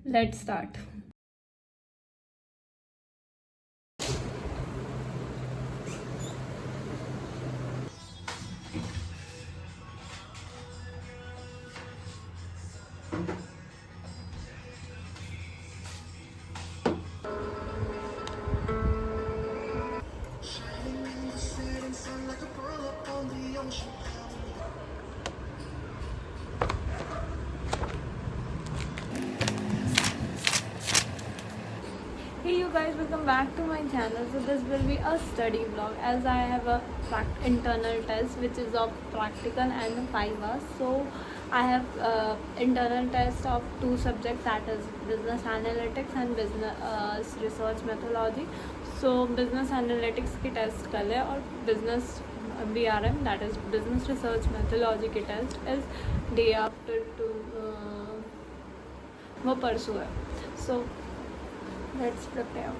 Let's start. Hey you guys, welcome back to my channel. So this will be a study vlog as I have a internal test which is of practical and 5 hours. So I have internal test of 2 subjects, that is business analytics and business research methodology. So business analytics की test कल है और business BRM, that is business research methodology की test is day after to वो परसों है. So let's prepare.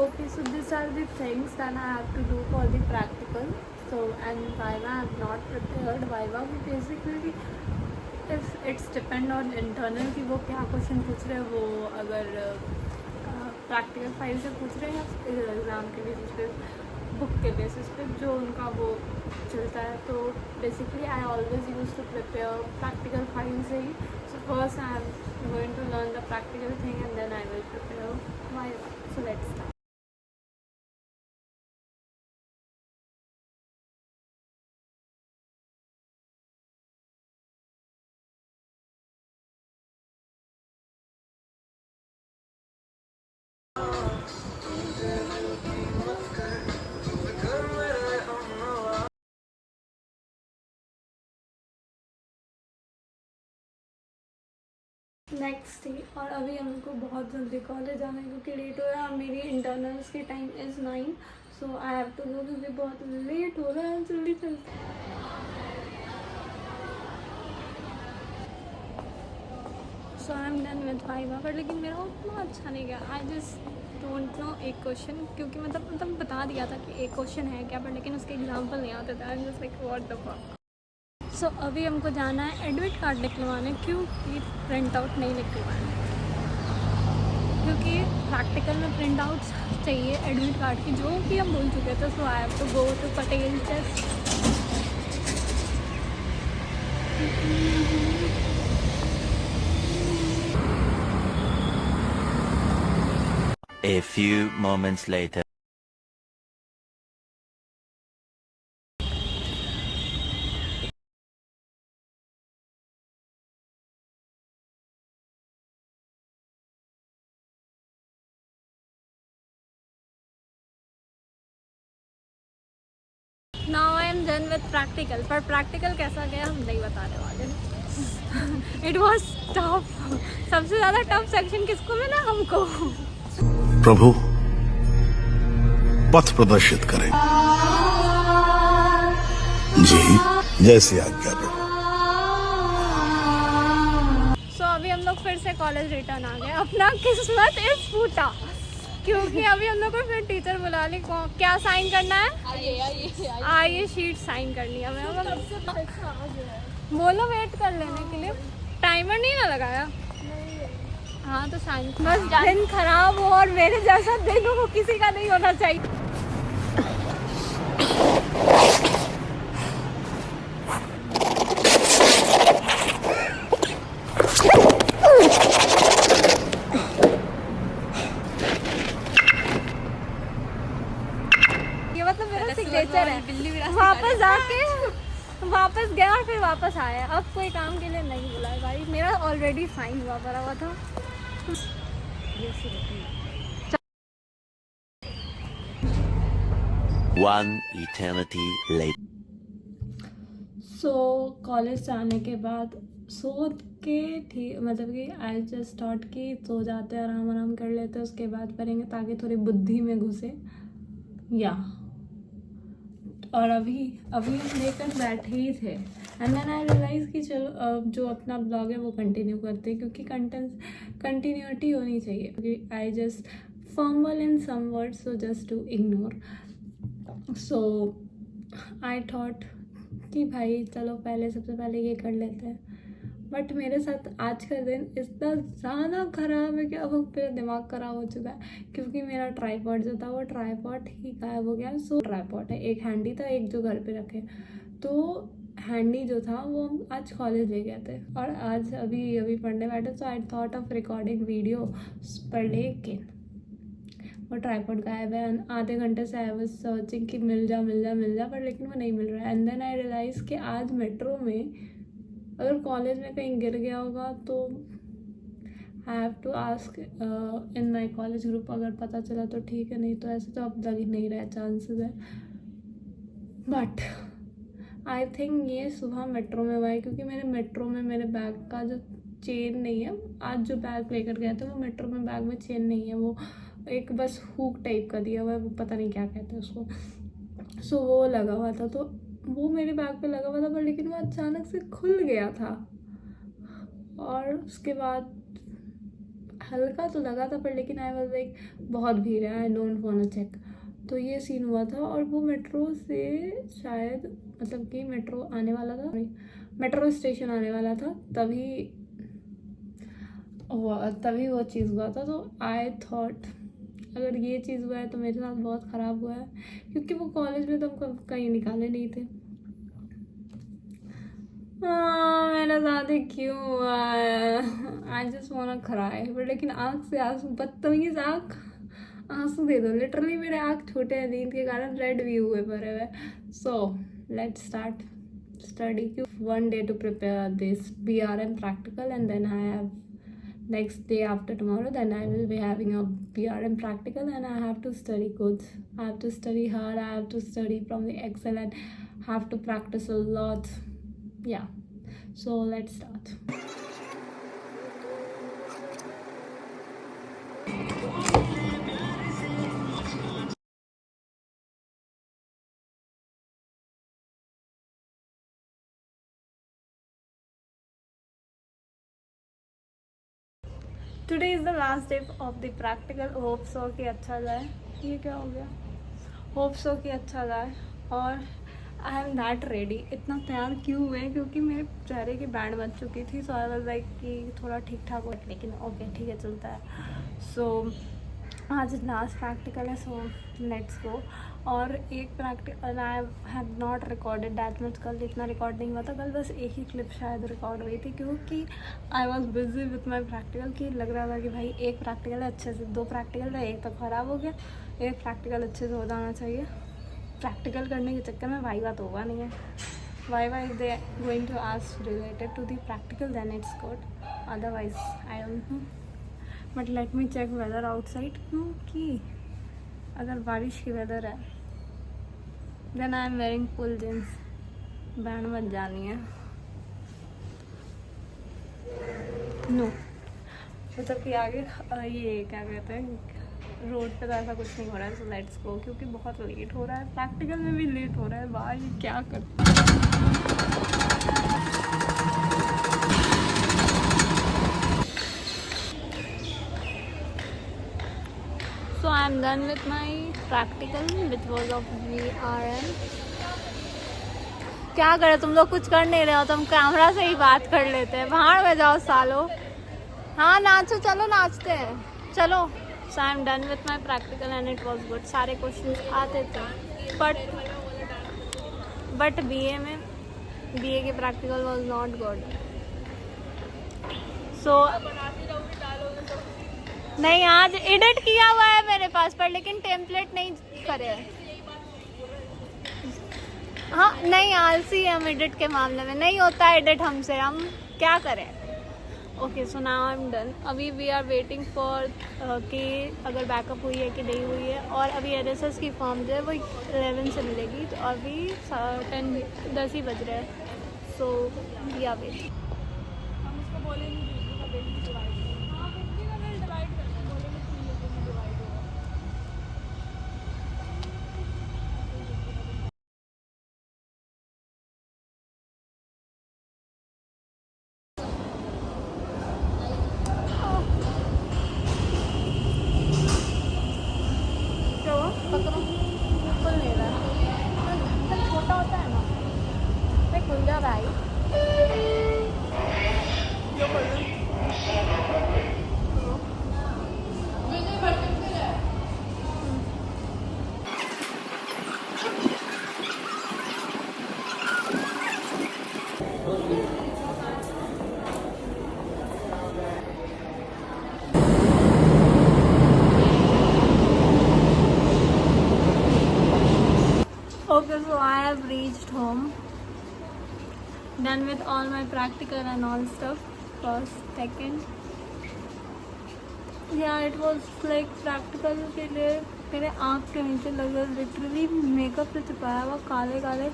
Okay, so these are the things that I have to do for the practical. So and Viva I have not prepared. Viva भी basically if it's depend on internal कि वो क्या question पूछ रहे हैं, वो अगर practical file से पूछ रहे हैं या एग्ज़ाम के बेसिस पे, बुक के बेसिस पे जो उनका वो चलता है. तो basically I always use to prepare practical file से ही. So first I am going to learn the practical thing and then I will prepare Viva. So let's start. Next day और अभी हमको बहुत जल्दी कॉलेज जाना है क्योंकि लेट हो रहा है. मेरी इंटरनल्स की time is 9. So I have to go क्योंकि बहुत लेट हो रहा है. जल्दी चलते. So I am done with Viva पर लेकिन मेरा उतना अच्छा नहीं गया. आई जस्ट डोंट नो एक क्वेश्चन, क्योंकि मतलब बता दिया था कि एक क्वेश्चन है क्या, पर लेकिन उसके एग्जाम्पल नहीं आते थे. I am just like what the fuck. So अभी हमको जाना है एडमिट कार्ड निकलवाने, क्योंकि प्रिंट आउट नहीं निकलवाना, क्योंकि प्रैक्टिकल में प्रिंट आउट चाहिए एडमिट कार्ड की, जो कि हम भूल चुके थे. So I have to go to Patel test. A few moments later. Now I am done with practical. पर प्रैक्टिकल कैसा गया हम नहीं बताने वाले. It was tough. सबसे ज़्यादा टफ सेक्शन किसको मिला? हमको. प्रभु पथ प्रदर्शित करें. जी जैसी आज्ञा प्रभु. सो अभी हम लोग फिर से कॉलेज रिटर्न आ गए. अपना किस्मत इस फूटा, क्योंकि अभी हम लोग को फिर टीचर बुला ली. क्या साइन करना है? आइए शीट साइन करनी है हमें. बोलो वेट कर लेने के लिए. टाइमर नहीं ना लगाया? हाँ तो साइन. बस दिन खराब हो और मेरे जैसा दिन हो किसी का नहीं होना चाहिए. मतलब मेरा सिग्नेचर है. वापस गया और फिर वापस आया. अब कोई काम के लिए नहीं बुला है भाई. मेरा ऑलरेडी साइन हुआ पड़ा हुआ था. One eternity later. So college से आने के बाद सो के ठीक, मतलब कि आई जस्ट थॉट कि सो जाते आराम आराम कर लेते, उसके बाद करेंगे ताकि थोड़ी बुद्धि में घुसे. या और अभी हम लेकर बैठे ही थे एंड देन आई रियलाइज़ कि चलो जो अपना ब्लॉग है वो कंटिन्यू करते हैं, क्योंकि कंटिन्यूटी होनी चाहिए. क्योंकि I just fumble in some words, so just to ignore. So I thought कि भाई चलो पहले सबसे पहले ये कर लेते हैं, बट मेरे साथ आज का दिन इतना ज़्यादा ख़राब है कि अब मेरा दिमाग ख़राब हो चुका है, क्योंकि मेरा ट्राईपॉड जो था वो ट्राईपॉड ही गायब हो गया। सो ट्राईपॉड है, एक हैंडी था, एक जो घर पे रखे, तो हैंडी जो था वो हम आज कॉलेज ले गए थे और आज अभी पढ़ने बैठे। So I thought of recording video, पर लेकिन वो ट्राईपॉड गायब है। आधे घंटे से आई वाज सर्चिंग कि मिल जा, पर लेकिन वो नहीं मिल रहा है। एंड देन आई रियलाइज़ कि आज मेट्रो में अगर कॉलेज में कहीं गिर गया होगा तो I have to ask in my college group, अगर पता चला तो ठीक है, नहीं तो ऐसे तो अब लग ही नहीं रहा चांसेस है। बट आई थिंक ये सुबह मेट्रो में हुआ है, क्योंकि मेरे मेट्रो में मेरे बैग का जो चेन नहीं है, आज जो बैग लेकर गया था वो मेट्रो में बैग में चेन नहीं है, वो एक बस हुक टाइप का दिया हुआ है, वो पता नहीं क्या कहते हैं उसको। सो वो लगा हुआ था, तो वो मेरे बैग पे लगा हुआ था, पर लेकिन वो अचानक से खुल गया था और उसके बाद हल्का तो लगा था, पर लेकिन आई वाज लाइक बहुत भीड़ है, I don't want to check. तो ये सीन हुआ था और वो मेट्रो से शायद मतलब कि मेट्रो आने वाला था, मेट्रो स्टेशन आने वाला था, तभी वो चीज़ हुआ था। तो आई थॉट अगर ये चीज़ हुआ है तो मेरे साथ बहुत ख़राब हुआ है, क्योंकि वो कॉलेज में तो हम कहीं निकाले नहीं थे। मेरा साथ ही क्यों हुआ है? I just want to cry, but लेकिन आँख से आंसू, बदतमीज आंसू दे दो। लिटरली मेरे आँख छोटे हैं नींद के कारण, रेड भी हुए पड़े हुए। So let's start study. 1 day to prepare this BRM practical, and then I have next day after tomorrow, then I will be having a BRM practical, and I have to study good. I have to study hard. I have to study from the Excel and have to practice a lot. Yeah, so let's start. Today is the last day of the practical. Hope so कि अच्छा जाए. ये क्या हो गया? Hope so कि अच्छा जाए. और आई एम दैट रेडी. इतना तैयार क्यों हुए? क्योंकि मेरे चेहरे की बैंड बच चुकी थी. सो आई वाज लाइक कि थोड़ा ठीक ठाक हो, लेकिन ओके ठीक है चलता है. सो आज लास्ट प्रैक्टिकल है, सो लेट्स गो. और एक practical I have not recorded that much. कल इतना रिकॉर्ड नहीं हुआ था. कल बस एक ही क्लिप शायद रिकॉर्ड हुई थी, क्योंकि I was busy with my practical. कि लग रहा था कि भाई एक प्रैक्टिकल है अच्छे से, 2 प्रैक्टिकल है, एक तो ख़राब हो गया. एक प्रैक्टिकल अच्छे से हो जाना चाहिए. प्रैक्टिकल करने के चक्कर में वाइवा तो होगा नहीं है. Viva is they going to ask related to the practical, then it's good. Otherwise I don't know. But let me check weather outside, क्योंकि अगर बारिश की वेदर है then I am wearing full jeans. बैंड मत जानी है. नो मतलब कि आगे ये क्या कहते हैं, रोड पे तो ऐसा कुछ नहीं हो रहा है. सो लेट्स गो, क्योंकि बहुत लेट हो रहा है. प्रैक्टिकल में भी लेट हो रहा है. भाई क्या करते हैं. So I am done with my practical, which was of VRM. क्या करें, तुम लोग कुछ कर नहीं रहे हो तो हम कैमरा से ही बात कर लेते हैं. बाहर में जाओ सालो. हाँ नाचो, चलो नाचते हैं, चलो. So I am done with my practical and it was good. सारे क्वेश्चंस आते थे, but BA के practical was not good. So नहीं, आज एडिट किया हुआ है मेरे पास, पर लेकिन टेम्पलेट नहीं करे. हाँ नहीं, आलसी हम एडिट के मामले में. नहीं होता एडिट हमसे, हम क्या करें. Okay so now I am done. अभी वी आर वेटिंग फॉर कि अगर बैकअप हुई है कि नहीं हुई है. और अभी NSS की फॉर्म जो है वो 11 से मिलेगी. तो अभी 10 ही बज रहे हैं. So we are waiting. हम उसको बोलेंगे Okay, so I have reached home. Done with all my practical and all stuff. First, second. Yeah, it was like practical के लिए मेरे आँख के नीचे लगा लिटरली मेकअप से छुपाया हुआ काले काले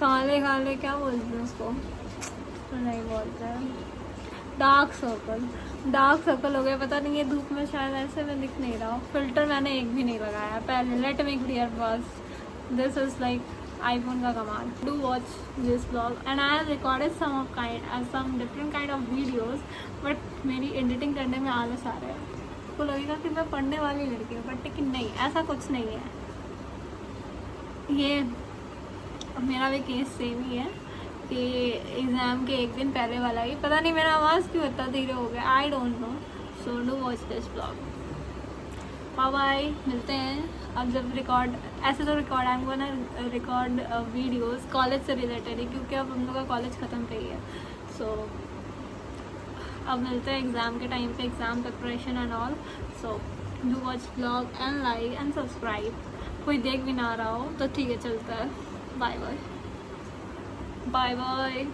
काले काले क्या बोलते हैं उसको, तो नहीं बोलते हैं, डार्क सर्कल हो गया। पता नहीं ये धूप में शायद ऐसे में दिख नहीं रहा। फिल्टर मैंने एक भी नहीं लगाया पहले। Let me clear first, this is like iPhone का कमाल। Do watch this blog and I have recorded some different kind of videos, but मेरी एडिटिंग करने में आलस आ रहा है। आपको लगेगा कि मैं पढ़ने वाली लड़की हूँ, बट लेकिन नहीं, ऐसा कुछ नहीं है। ये मेरा भी केस सेम ही है कि एग्ज़ाम के एक दिन पहले वाला ही। पता नहीं मेरा आवाज़ क्यों इतना धीरे हो गया, I don't know. So do watch this blog. Bye bye, मिलते हैं अब जब रिकॉर्ड, ऐसे तो record I am gonna record videos college से रिलेटेड ही, क्योंकि अब हम लोग का कॉलेज ख़त्म पे ही है। सो अब मिलते हैं एग्ज़ाम के टाइम पे, exam preparation and all. So do watch blog and like and subscribe. कोई देख भी ना रहा हो तो ठीक है, चलता है। Bye bye bye bye.